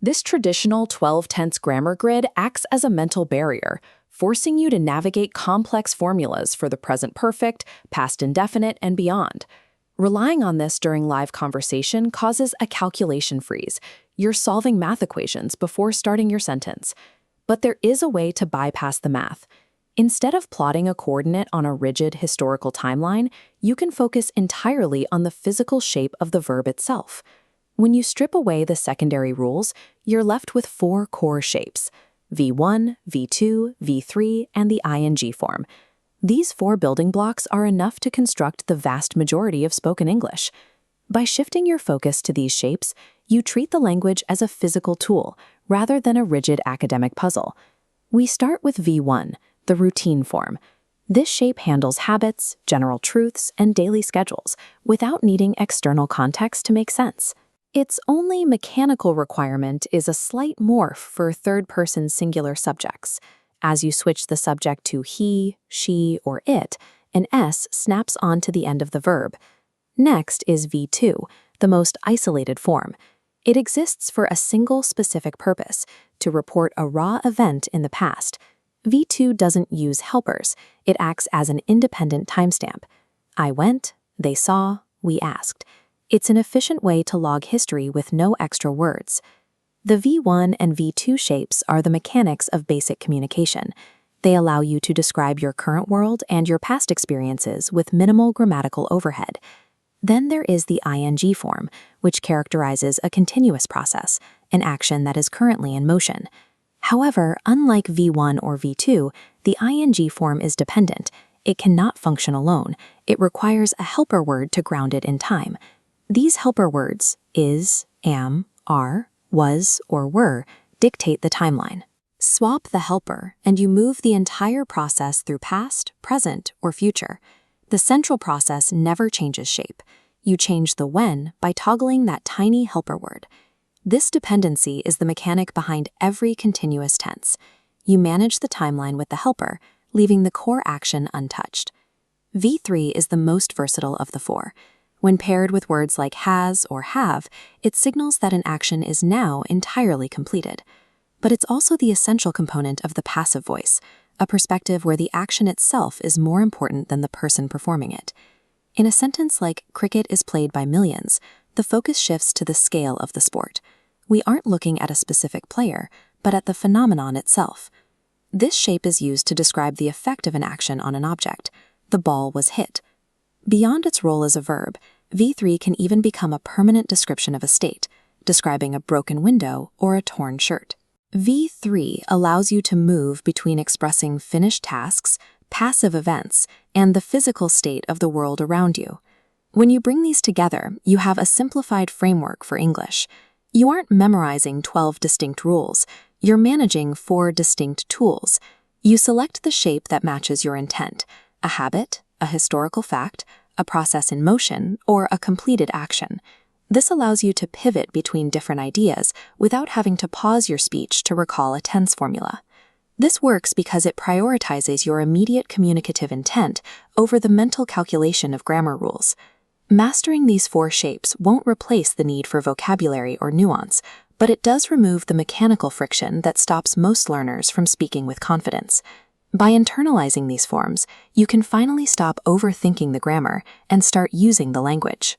This traditional 12-tense grammar grid acts as a mental barrier, forcing you to navigate complex formulas for the present perfect, past indefinite, and beyond. Relying on this during live conversation causes a calculation freeze. You're solving math equations before starting your sentence. But there is a way to bypass the math. Instead of plotting a coordinate on a rigid historical timeline, you can focus entirely on the physical shape of the verb itself. When you strip away the secondary rules, you're left with four core shapes: V1, V2, V3, and the ing form. These four building blocks are enough to construct the vast majority of spoken English. By shifting your focus to these shapes, you treat the language as a physical tool rather than a rigid academic puzzle. We start with V1, the routine form. This shape handles habits, general truths, and daily schedules without needing external context to make sense. Its only mechanical requirement is a slight morph for third-person singular subjects. As you switch the subject to he, she, or it, an S snaps onto the end of the verb. Next is V2, the most isolated form. It exists for a single specific purpose, to report a raw event in the past. V2 doesn't use helpers. It acts as an independent timestamp. I went, they saw, we asked. It's an efficient way to log history with no extra words. The V1 and V2 shapes are the mechanics of basic communication. They allow you to describe your current world and your past experiences with minimal grammatical overhead. Then there is the ing form, which characterizes a continuous process, an action that is currently in motion. However, unlike V1 or V2, the ing form is dependent. It cannot function alone. It requires a helper word to ground it in time. These helper words, is, am, are, was, or were, dictate the timeline. Swap the helper, and you move the entire process through past, present, or future. The central process never changes shape. You change the when by toggling that tiny helper word. This dependency is the mechanic behind every continuous tense. You manage the timeline with the helper, leaving the core action untouched. V3 is the most versatile of the four. When paired with words like has or have, it signals that an action is now entirely completed. But it's also the essential component of the passive voice, a perspective where the action itself is more important than the person performing it. In a sentence like cricket is played by millions, the focus shifts to the scale of the sport. We aren't looking at a specific player, but at the phenomenon itself. This shape is used to describe the effect of an action on an object. The ball was hit. Beyond its role as a verb, V3 can even become a permanent description of a state, describing a broken window or a torn shirt. V3 allows you to move between expressing finished tasks, passive events, and the physical state of the world around you. When you bring these together, you have a simplified framework for English. You aren't memorizing 12 distinct rules. You're managing 4 distinct tools. You select the shape that matches your intent: a habit, a historical fact, a process in motion, or a completed action. This allows you to pivot between different ideas without having to pause your speech to recall a tense formula. This works because it prioritizes your immediate communicative intent over the mental calculation of grammar rules. Mastering these 4 shapes won't replace the need for vocabulary or nuance, but it does remove the mechanical friction that stops most learners from speaking with confidence. By internalizing these forms, you can finally stop overthinking the grammar and start using the language.